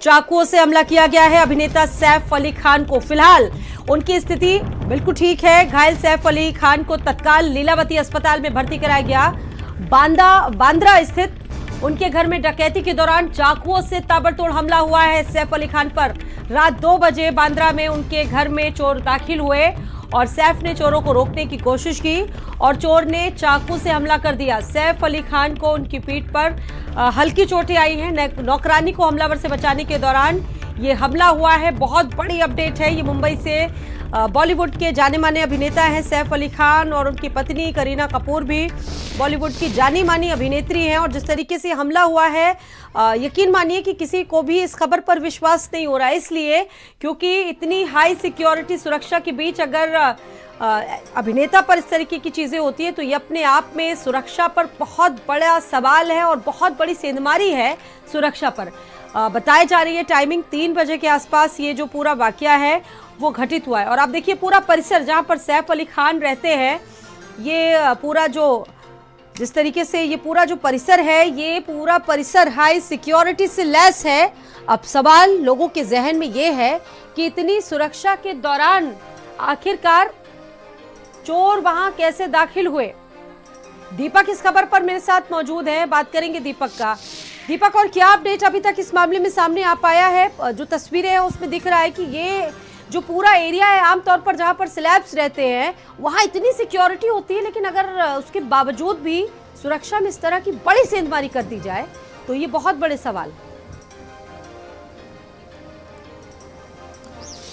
चाकुओं से हमला किया गया है अभिनेता सैफ अली खान को। फिलहाल उनकी स्थिति बिल्कुल ठीक है। घायल सैफ अली खान को तत्काल लीलावती अस्पताल में भर्ती कराया गया। बांद्रा स्थित उनके घर में डकैती के दौरान चाकुओं से ताबड़तोड़ हमला हुआ है सैफ अली खान पर। रात 2 बजे बांद्रा में उनके घर में चोर दाखिल हुए और सैफ ने चोरों को रोकने की कोशिश की और चोर ने चाकू से हमला कर दिया। सैफ अली खान को उनकी पीठ पर हल्की चोटें आई हैं। नौकरानी को हमलावर से बचाने के दौरान ये हमला हुआ है। बहुत बड़ी अपडेट है। ये मुंबई से बॉलीवुड के जाने माने अभिनेता हैं सैफ अली खान और उनकी पत्नी करीना कपूर भी बॉलीवुड की जानी मानी अभिनेत्री हैं। और जिस तरीके से हमला हुआ है यकीन मानिए कि किसी को भी इस खबर पर विश्वास नहीं हो रहा है, इसलिए क्योंकि इतनी हाई सिक्योरिटी सुरक्षा के बीच अगर अभिनेता पर इस तरीके की चीज़ें होती है तो ये अपने आप में सुरक्षा पर बहुत बड़ा सवाल है और बहुत बड़ी सेंधमारी है सुरक्षा पर। बताई जा रही है टाइमिंग 3 बजे के आसपास ये जो पूरा वाकया है वो घटित हुआ है। और आप देखिए पूरा परिसर जहां पर सैफ अली खान रहते हैं, ये पूरा जो जिस तरीके से ये पूरा जो परिसर है, ये पूरा परिसर हाई सिक्योरिटी से लैस है। अब सवाल लोगों के जहन में ये है कि इतनी सुरक्षा के दौरान आखिरकार चोर वहां कैसे दाखिल हुए। दीपक इस खबर पर मेरे साथ मौजूद है, बात करेंगे दीपक का। दीपक, और क्या अपडेट अभी तक इस मामले में सामने आ पाया है? जो तस्वीरें हैं उसमें दिख रहा है कि ये जो पूरा एरिया है आमतौर पर जहां पर स्लैब्स रहते हैं वहां इतनी सिक्योरिटी होती है, लेकिन अगर उसके बावजूद भी सुरक्षा में इस तरह की बड़ी सेंधमारी कर दी जाए तो ये बहुत बड़े सवाल।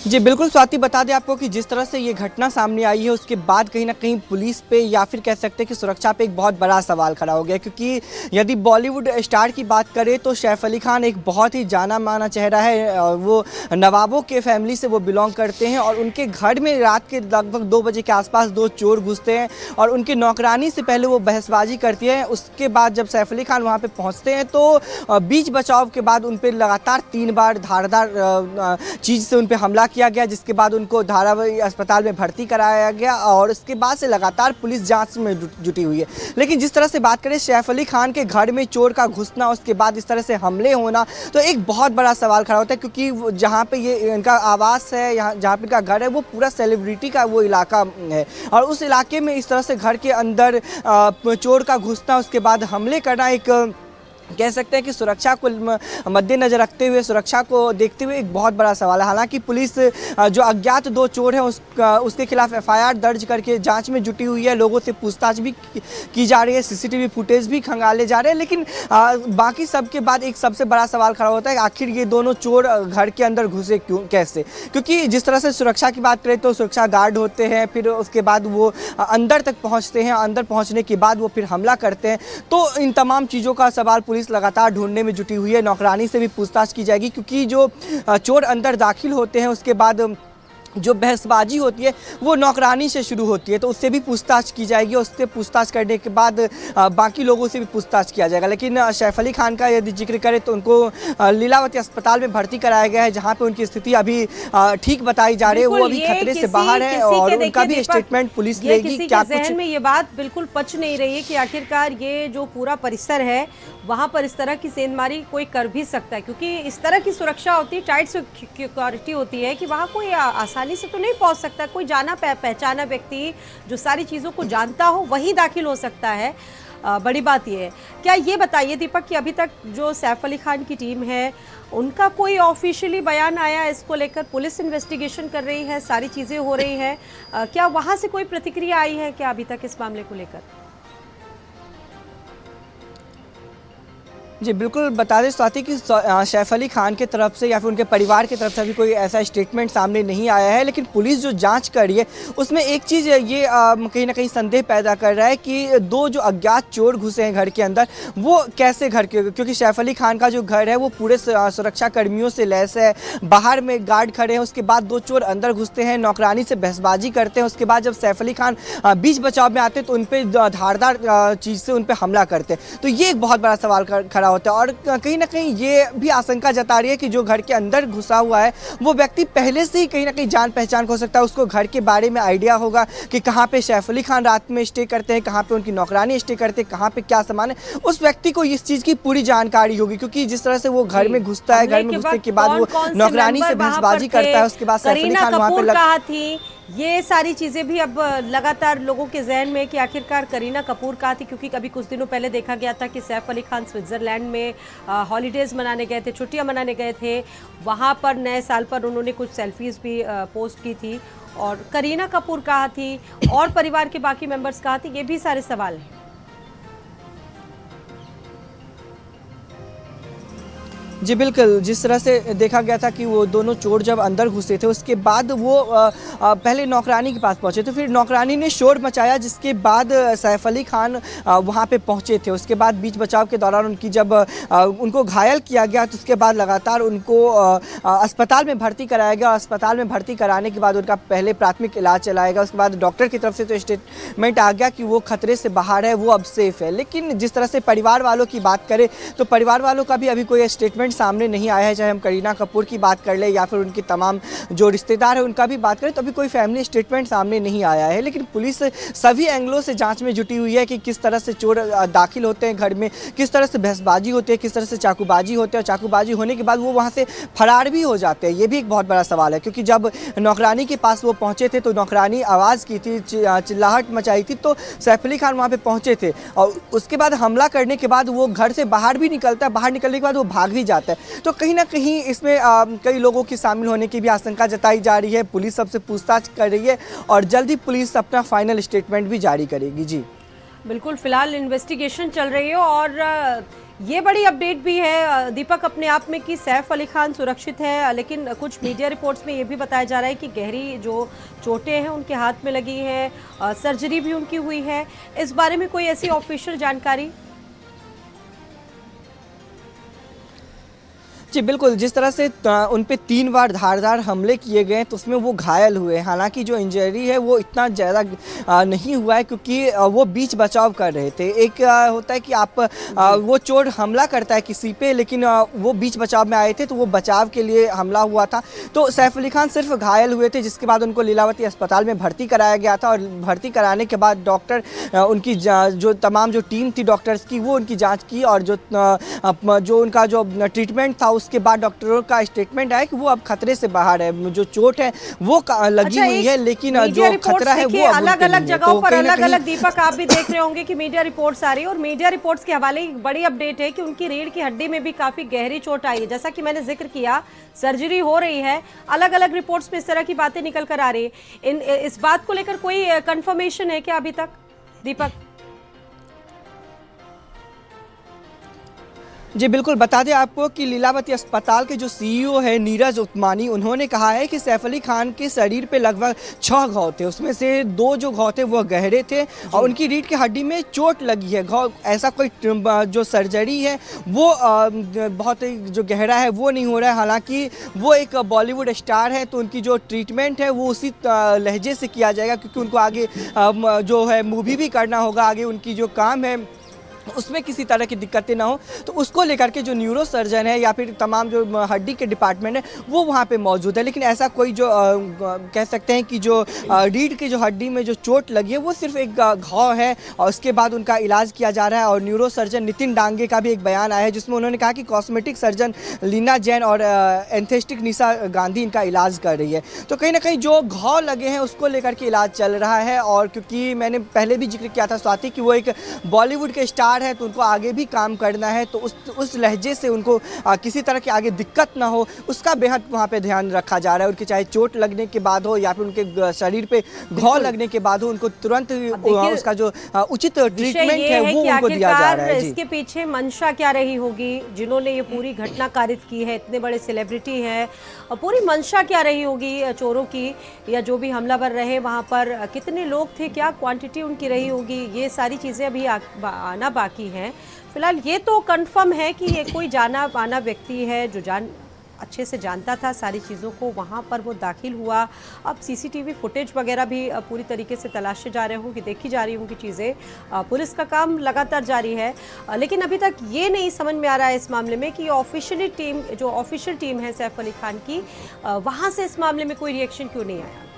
जी बिल्कुल स्वाति, बता दें आपको कि जिस तरह से ये घटना सामने आई है उसके बाद कहीं ना कहीं पुलिस पे या फिर कह सकते हैं कि सुरक्षा पे एक बहुत बड़ा सवाल खड़ा हो गया। क्योंकि यदि बॉलीवुड स्टार की बात करें तो सैफ अली खान एक बहुत ही जाना माना चेहरा है और वो नवाबों के फैमिली से वो बिलोंग करते हैं। और उनके घर में रात के लगभग 2 बजे के आसपास 2 चोर घुसते हैं और उनकी नौकरानी से पहले वो बहसबाजी करती है। उसके बाद जब सैफ अली खान वहाँ पर पहुँचते हैं तो बीच बचाव के बाद उन पर लगातार 3 बार धारदार चीज़ से उन पर हमला किया गया, जिसके बाद उनको धारावी अस्पताल में भर्ती कराया गया और उसके बाद से लगातार पुलिस जांच में जुटी हुई है। लेकिन जिस तरह से बात करें सैफ अली खान के घर में चोर का घुसना, उसके बाद इस तरह से हमले होना, तो एक बहुत बड़ा सवाल खड़ा होता है। क्योंकि जहाँ पे ये इनका आवास है, यहाँ जहाँ पे इनका घर है, वो पूरा सेलिब्रिटी का वो इलाका है और उस इलाके में इस तरह से घर के अंदर चोर का घुसना, उसके बाद हमले करना एक कह सकते हैं कि सुरक्षा को मद्देनजर रखते हुए, सुरक्षा को देखते हुए एक बहुत बड़ा सवाल है। हालांकि पुलिस जो अज्ञात 2 चोर हैं उसके खिलाफ FIR दर्ज करके जांच में जुटी हुई है। लोगों से पूछताछ भी की जा रही है, CCTV फुटेज भी खंगाले जा रहे हैं। लेकिन बाकी सब के बाद एक सबसे बड़ा सवाल खड़ा होता है कि आखिर ये दोनों चोर घर के अंदर घुसे क्यों, कैसे? क्योंकि जिस तरह से सुरक्षा की बात करें तो सुरक्षा गार्ड होते हैं, फिर उसके बाद वो अंदर तक पहुँचते हैं, अंदर पहुँचने के बाद वो फिर हमला करते हैं। तो इन तमाम चीज़ों का सवाल पुलिस लगातार ढूंढने में जुटी हुई है। नौकरानी से भी पूछताछ की जाएगी क्योंकि जो चोर अंदर दाखिल होते हैं उसके बाद जो बहसबाजी होती है वो नौकरानी से शुरू होती है, तो उससे भी पूछताछ की जाएगी। उससे पूछताछ करने के बाद बाकी लोगों से भी पूछताछ किया जाएगा। लेकिन सैफ अली खान का यदि जिक्र करें तो उनको लीलावती अस्पताल में भर्ती कराया गया है, जहां पे उनकी स्थिति अभी ठीक बताई जा रही है। वो अभी खतरे से बाहर है और उनका भी स्टेटमेंट पुलिस लेगी। क्या कुछ में ये बात बिल्कुल पच नहीं रही है कि आखिरकार ये जो पूरा परिसर है वहाँ पर इस तरह की सेंधमारी कोई कर भी सकता है, क्योंकि इस तरह की सुरक्षा होती है, टाइट सिक्योरिटी होती है कि वहाँ कोई आसानी से तो नहीं पहुंच सकता। कोई जाना पहचाना व्यक्ति जो सारी चीज़ों को जानता हो वही दाखिल हो सकता है। बड़ी बात यह है। क्या ये बताइए दीपक कि अभी तक जो सैफ अली खान की टीम है उनका कोई ऑफिशियली बयान आया इसको लेकर? पुलिस इन्वेस्टिगेशन कर रही है, सारी चीज़ें हो रही हैं, क्या वहाँ से कोई प्रतिक्रिया आई है क्या अभी तक इस मामले को लेकर? जी बिल्कुल, बता दें स्वाति कि सैफ अली खान के तरफ से या फिर उनके परिवार की तरफ से अभी कोई ऐसा स्टेटमेंट सामने नहीं आया है। लेकिन पुलिस जो जांच कर रही है उसमें एक चीज़ ये कहीं ना कहीं संदेह पैदा कर रहा है कि 2 जो अज्ञात चोर घुसे हैं घर के अंदर वो कैसे घर के, क्योंकि सैफ अली खान का जो घर है वो पूरे सुरक्षा कर्मियों से लैस है, बाहर में गार्ड खड़े हैं। उसके बाद 2 चोर अंदर घुसते हैं, नौकरानी से बहसबाजी करते हैं। उसके बाद जब सैफ अली खान बीच बचाव में आते हैं तो उन पर धारदार चीज़ से उन पर हमला करते हैं। तो ये एक बहुत बड़ा सवाल खड़ा होता है। और कहीं ना कहीं ये भी आशंका जता रही है कि जो घर के अंदर घुसा हुआ है वो व्यक्ति पहले से ही कहीं ना कहीं जान पहचान हो सकता है, उसको घर के बारे में आइडिया होगा कि कहाँ पे सैफ अली खान रात में स्टे करते हैं, कहाँ पे उनकी नौकरानी स्टे करते हैं, कहाँ पे क्या सामान है। उस व्यक्ति को इस चीज़ की पूरी जानकारी होगी, क्योंकि जिस तरह से वो घर में घुसता है, घर में घुसने के बाद वो नौकरानी से बहसबाजी करता है, उसके बाद सैफ अली खान वहाँ पे थी। ये सारी चीजें भी अब लगातार लोगों के जहन में कि आखिरकार करीना कपूर कहाँ थी, क्योंकि कभी कुछ दिनों पहले देखा गया था कि सैफ अली खान स्विट्जरलैंड में हॉलीडेज मनाने गए थे, छुट्टियां मनाने गए थे, वहां पर नए साल पर उन्होंने कुछ सेल्फीज भी पोस्ट की थी। और करीना कपूर कहाँ थी और परिवार के बाकी मेंबर्स कहाँ थे, ये भी सारे सवाल हैं। जी बिल्कुल, जिस तरह से देखा गया था कि वो दोनों चोर जब अंदर घुसे थे उसके बाद वो पहले नौकरानी के पास पहुंचे थे, फिर नौकरानी ने शोर मचाया, जिसके बाद सैफ अली खान वहां पे पहुंचे थे। उसके बाद बीच बचाव के दौरान उनकी जब उनको घायल किया गया तो उसके बाद लगातार उनको अस्पताल में भर्ती कराया गया। अस्पताल में भर्ती कराने के बाद उनका पहले प्राथमिक इलाज चलाया गया। उसके बाद डॉक्टर की तरफ से तो स्टेटमेंट आ गया कि वो खतरे से बाहर है, वो अब सेफ है। लेकिन जिस तरह से परिवार वालों की बात करें तो परिवार वालों का भी अभी कोई स्टेटमेंट सामने नहीं आया है। चाहे हम करीना कपूर की बात कर ले या फिर उनकी तमाम जो रिश्तेदार है उनका भी बात करें तो अभी कोई फैमिली स्टेटमेंट सामने नहीं आया है। लेकिन पुलिस सभी एंगलों से जांच में जुटी हुई है कि किस तरह से चोर दाखिल होते हैं घर में, किस तरह से बहसबाजी होती है, किस तरह से चाकूबाजी होती है, और चाकूबाजी होने के बाद वो वहाँ से फरार भी हो जाते हैं। ये भी एक बहुत बड़ा सवाल है, क्योंकि जब नौकरानी के पास वो पहुँचे थे तो नौकरानी आवाज़ की थी, चिल्लाहट मचाई थी, तो सैफ अली खान वहाँ पर पहुँचे थे और उसके बाद हमला करने के बाद वो घर से बाहर भी निकलता है, बाहर निकलने के बाद वो भाग भी जाता है। तो कहीं ना कहीं इसमें कई लोगों की शामिल होने की भी आशंका जताई जा रही है। पुलिस सबसे पूछताछ कर रही है और जल्द ही पुलिस अपना फाइनल स्टेटमेंट भी जारी करेगी। जी बिल्कुल, फिलहाल इन्वेस्टिगेशन चल रही है और ये बड़ी अपडेट भी है दीपक अपने आप में कि सैफ अली खान सुरक्षित है, लेकिन कुछ मीडिया रिपोर्ट्स में ये भी बताया जा रहा है कि गहरी जो चोटें हैं उनके हाथ में लगी हैं, सर्जरी भी उनकी हुई है। इस बारे में कोई ऐसी ऑफिशियल जानकारी? जी बिल्कुल, जिस तरह से उन पे 3 बार धारदार हमले किए गए तो उसमें वो घायल हुए। हालांकि जो इंजरी है वो इतना ज़्यादा नहीं हुआ है, क्योंकि वो बीच बचाव कर रहे थे। एक होता है कि आप वो चोर हमला करता है किसी पे, लेकिन वो बीच बचाव में आए थे तो वो बचाव के लिए हमला हुआ था। तो सैफ अली खान सिर्फ घायल हुए थे, जिसके बाद उनको लीलावती अस्पताल में भर्ती कराया गया था। और भर्ती कराने के बाद डॉक्टर उनकी जो तमाम जो टीम थी डॉक्टर्स की वो उनकी जाँच की, और जो उनका जो ट्रीटमेंट था उसके बाद डॉक्टरों का स्टेटमेंट आया कि वो अब खतरे से बाहर है। जो चोट है वो लगी हुई है, लेकिन जो खतरा है वो अलग अलग जगहों पर अलग अलग, दीपक आप भी देख रहे होंगे कि मीडिया रिपोर्ट्स आ रही है और मीडिया रिपोर्ट्स के हवाले एक बड़ी अपडेट है कि उनकी रीढ़ की हड्डी में भी काफी गहरी चोट आई है। जैसा कि मैंने जिक्र किया, सर्जरी हो रही है। अलग अलग रिपोर्ट्स में इस तरह की बातें निकल कर आ रही है। इस बात को लेकर कोई कंफर्मेशन है क्या अभी तक दीपक? जी बिल्कुल, बता दें आपको कि लीलावती अस्पताल के जो सीईओ है नीरज उस्मानी, उन्होंने कहा है कि सैफ अली खान के शरीर पे लगभग 6 घाव थे, उसमें से 2 जो घाव थे वो गहरे थे और उनकी रीढ़ की हड्डी में चोट लगी है। घाव ऐसा कोई जो सर्जरी है वो बहुत जो गहरा है वो नहीं हो रहा है। हालांकि वो एक बॉलीवुड स्टार है तो उनकी जो ट्रीटमेंट है वो उसी लहजे से किया जाएगा, क्योंकि उनको आगे जो है मूवी भी करना होगा, आगे उनकी जो काम है उसमें किसी तरह की दिक्कतें ना हो। तो उसको लेकर के जो न्यूरो सर्जन है या फिर तमाम जो हड्डी के डिपार्टमेंट है वो वहाँ पे मौजूद है। लेकिन ऐसा कोई जो कह सकते हैं कि जो रीढ़ की जो हड्डी में जो चोट लगी है वो सिर्फ एक घाव है और उसके बाद उनका इलाज किया जा रहा है। और न्यूरो सर्जन नितिन डांगे का भी एक बयान आया है जिसमें उन्होंने कहा कि कॉस्मेटिक सर्जन लीना जैन और एंथेस्टिक निशा गांधी इनका इलाज कर रही है। तो कहीं ना कहीं जो घाव लगे हैं उसको लेकर के इलाज चल रहा है। और क्योंकि मैंने पहले भी जिक्र किया था स्वाति कि वो एक बॉलीवुड के स्टार है तो उनको आगे भी काम करना है, तो उस लहजे से उनको किसी तरह की आगे दिक्कत ना हो उसका बेहद वहाँ पे ध्यान रखा जा रहा है। उनके चाहे चोट लगने के बाद हो या फिर उनके शरीर पे घाव लगने के बाद हो, उनको तुरंत उसका जो उचित ट्रीटमेंट है वो उनको दिया जा रहा है। इसके पीछे मंशा क्या रही होगी जिन्होंने ये पूरी घटना कारित की है, इतने बड़े सेलिब्रिटी हैं, और पूरी मंशा क्या रही होगी चोरों की या जो भी हमलावर रहे वहाँ पर, कितने लोग थे, क्या क्वांटिटी उनकी रही होगी, ये सारी चीज़ें अभी आना बाकी है। फिलहाल ये तो कंफर्म है कि ये कोई जाना माना व्यक्ति है जो जान अच्छे से जानता था सारी चीज़ों को, वहाँ पर वो दाखिल हुआ। अब सीसीटीवी फुटेज वगैरह भी पूरी तरीके से तलाशे जा रहे होंगे, देखी जा रही होंगी चीज़ें। पुलिस का काम लगातार जारी है, लेकिन अभी तक ये नहीं समझ में आ रहा है इस मामले में कि ऑफिशियल टीम है सैफ अली खान की, वहाँ से इस मामले में कोई रिएक्शन क्यों नहीं आया।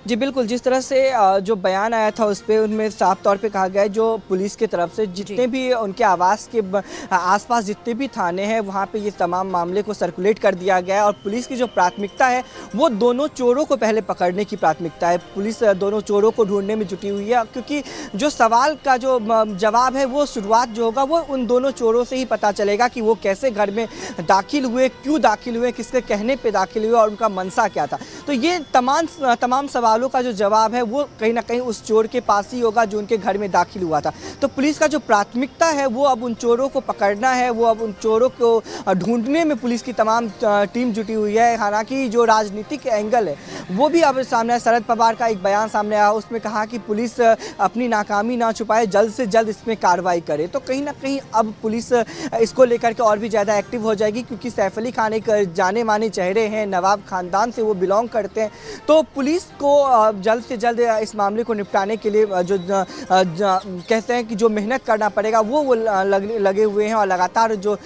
जी बिल्कुल, जिस तरह से जो बयान आया था उस पे उनमें साफ तौर पे कहा गया है जो पुलिस की तरफ से जितने भी उनके आवास के आसपास जितने भी थाने हैं वहाँ पे ये तमाम मामले को सर्कुलेट कर दिया गया है और पुलिस की जो प्राथमिकता है वो दोनों चोरों को पहले पकड़ने की प्राथमिकता है। पुलिस दोनों चोरों को ढूंढने में जुटी हुई है, क्योंकि जो सवाल का जो जवाब है वो शुरुआत जो होगा वो उन दोनों चोरों से ही पता चलेगा कि वो कैसे घर में दाखिल हुए, क्यों दाखिल हुए, किसके कहने पर दाखिल हुए और उनका मनसा क्या था। तो ये तमाम सवालों का जो जवाब है वो कहीं ना कहीं उस चोर के पास ही होगा जो उनके घर में दाखिल हुआ था। तो पुलिस का जो प्राथमिकता है वो अब उन चोरों को पकड़ना है, वो अब उन चोरों को ढूंढने में पुलिस की तमाम टीम जुटी हुई है। हालांकि जो राजनीतिक एंगल है वो भी अब सामने आया। शरद पवार का एक बयान सामने आया, उसमें कहा कि पुलिस अपनी नाकामी ना छुपाए, जल्द से जल्द इसमें कार्रवाई करे। तो कहीं ना कहीं अब पुलिस इसको लेकर के और भी ज़्यादा एक्टिव हो जाएगी, क्योंकि सैफ अली खान एक जाने माने चेहरे हैं, नवाब खानदान से वो बिलोंग करते हैं। तो पुलिस को जल्द से जल्द इस मामले को निपटाने के लिए जो कहते हैं कि जो मेहनत करना पड़ेगा वो लगे हुए हैं और लगातार जो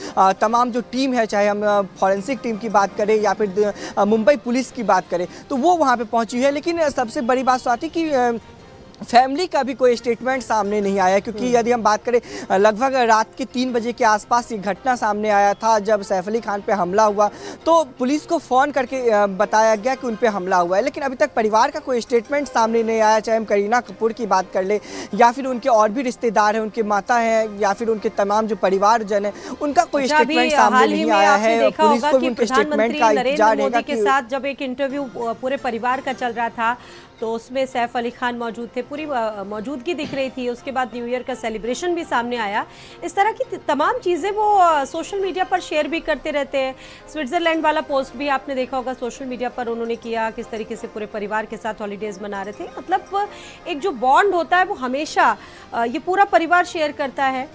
तमाम जो टीम है, चाहे हम फॉरेंसिक टीम की बात करें या फिर मुंबई पुलिस की बात करें, तो वो वहाँ पे पहुँची है। लेकिन सबसे बड़ी बात तो आती कि फैमिली का भी कोई स्टेटमेंट सामने नहीं आया, क्योंकि यदि हम बात करें लगभग रात के 3 बजे के आसपास ये घटना सामने आया था। जब सैफ अली खान पे हमला हुआ तो पुलिस को फ़ोन करके बताया गया कि उन पे हमला हुआ है, लेकिन अभी तक परिवार का कोई स्टेटमेंट सामने नहीं आया। चाहे हम करीना कपूर की बात कर ले या फिर उनके और भी रिश्तेदार हैं, उनके माता हैं या फिर उनके तमाम जो परिवारजन है, उनका कोई स्टेटमेंट सामने नहीं आया है। पुलिस को भी उनके स्टेटमेंट का इंतजार रहेगा। के साथ जब एक इंटरव्यू पूरे परिवार का चल रहा था तो उसमें सैफ अली खान मौजूद थे, पूरी मौजूदगी दिख रही थी। उसके बाद न्यू ईयर का सेलिब्रेशन भी सामने आया। इस तरह की तमाम चीज़ें वो सोशल मीडिया पर शेयर भी करते रहते हैं। स्विट्ज़रलैंड वाला पोस्ट भी आपने देखा होगा सोशल मीडिया पर उन्होंने किया, किस तरीके से पूरे परिवार के साथ हॉलीडेज़ मना रहे थे। मतलब एक जो बॉन्ड होता है वो हमेशा ये पूरा परिवार शेयर करता है।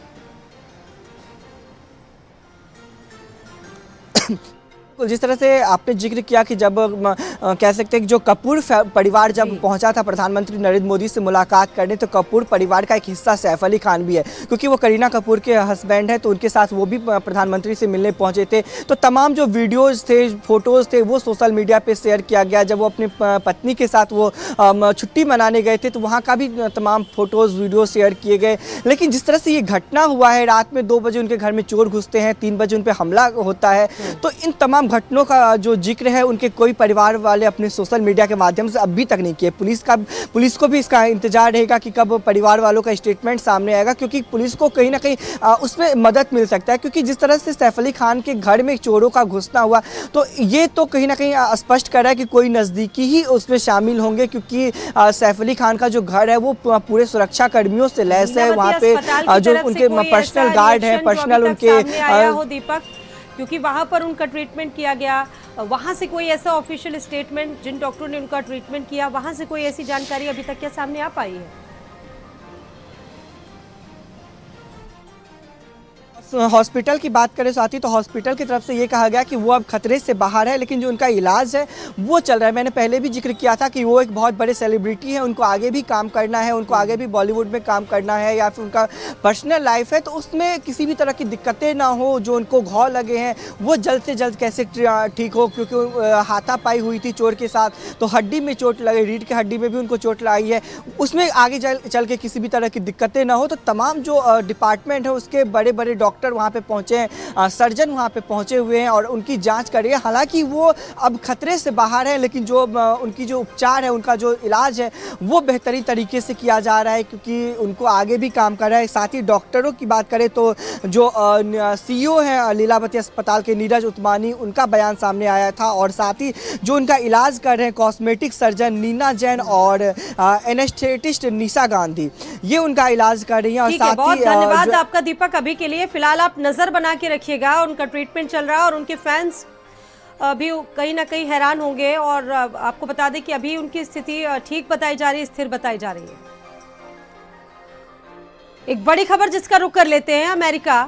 जिस तरह से आपने जिक्र किया कि जब कह सकते हैं कि जो कपूर परिवार जब पहुंचा था प्रधानमंत्री नरेंद्र मोदी से मुलाकात करने, तो कपूर परिवार का एक हिस्सा सैफ अली खान भी है, क्योंकि वो करीना कपूर के हस्बैंड है, तो उनके साथ वो भी प्रधानमंत्री से मिलने पहुंचे थे। तो तमाम जो वीडियोज़ थे, फोटोज़ थे, वो सोशल मीडिया पर शेयर किया गया। जब वो अपनी पत्नी के साथ वो छुट्टी मनाने गए थे तो वहाँ का भी तमाम फोटोज़ वीडियो शेयर किए गए। लेकिन जिस तरह से ये घटना हुआ है, रात में 2 बजे उनके घर में चोर घुसते हैं, 3 बजे उन पर हमला होता है, तो इन तमाम घटनों का जो जिक्र है उनके कोई परिवार वाले अपने सोशल मीडिया के माध्यम से अभी तक नहीं किए। पुलिस को भी इसका इंतजार रहेगा कि कब परिवार वालों का स्टेटमेंट सामने आएगा, क्योंकि पुलिस को कहीं ना कहीं उसमें मदद मिल सकता है। क्योंकि जिस तरह से सैफ अली खान के घर में चोरों का घुसना हुआ, तो ये तो कहीं ना कहीं स्पष्ट कर रहा है कि कोई नज़दीकी ही उसमें शामिल होंगे, क्योंकि सैफ अली खान का जो घर है वो पूरे सुरक्षा कर्मियों से लैस है। वहाँ पे जो उनके पर्सनल गार्ड है, पर्सनल उनके दीपक, क्योंकि वहाँ पर उनका ट्रीटमेंट किया गया, वहाँ से कोई ऐसा ऑफिशियल स्टेटमेंट, जिन डॉक्टरों ने उनका ट्रीटमेंट किया, वहाँ से कोई ऐसी जानकारी अभी तक क्या सामने आ पाई है? हॉस्पिटल की बात करें साथी, तो हॉस्पिटल की तरफ से ये कहा गया कि वो अब खतरे से बाहर है, लेकिन जो उनका इलाज है वो चल रहा है। मैंने पहले भी जिक्र किया था कि वो एक बहुत बड़े सेलिब्रिटी है, उनको आगे भी काम करना है, उनको आगे भी बॉलीवुड में काम करना है, या फिर उनका पर्सनल लाइफ है, तो उसमें किसी भी तरह की दिक्कतें ना हो। जो उनको घाव लगे हैं वो जल्द से जल्द कैसे ठीक हो, क्योंकि हाथापाई हुई थी चोर के साथ, तो हड्डी में चोट लगी, रीढ़ की हड्डी में भी उनको चोट लगी है, उसमें आगे चल के किसी भी तरह की दिक्कतें ना हो। तो तमाम जो डिपार्टमेंट है उसके बड़े बड़े डॉक्टर वहाँ पे पहुँचे हैं, सर्जन वहाँ पे पहुँचे हुए हैं और उनकी जांच कर रही है। हालांकि वो अब खतरे से बाहर है, लेकिन जो उनकी जो उपचार है, उनका जो इलाज है वो बेहतरीन तरीके से किया जा रहा है, क्योंकि उनको आगे भी काम कर रहा है। साथ ही डॉक्टरों की बात करें तो जो CEO है लीलावती अस्पताल के, नीरज उत्मानी, उनका बयान सामने आया था। और साथ ही जो उनका इलाज कर रहे हैं कॉस्मेटिक सर्जन नीना जैन और एनेस्थेटिस्ट निशा गांधी, ये उनका इलाज कर रही हैं। और साथ बहुत धन्यवाद आपका दीपक। अभी के लिए फिलहाल आप नजर बना के रखिएगा, उनका ट्रीटमेंट चल रहा है और उनके फैंस भी कहीं ना कहीं हैरान होंगे। और आपको बता दें कि अभी उनकी स्थिति ठीक बताई जा रही है, स्थिर बताई जा रही है। एक बड़ी खबर जिसका रुख कर लेते हैं अमेरिका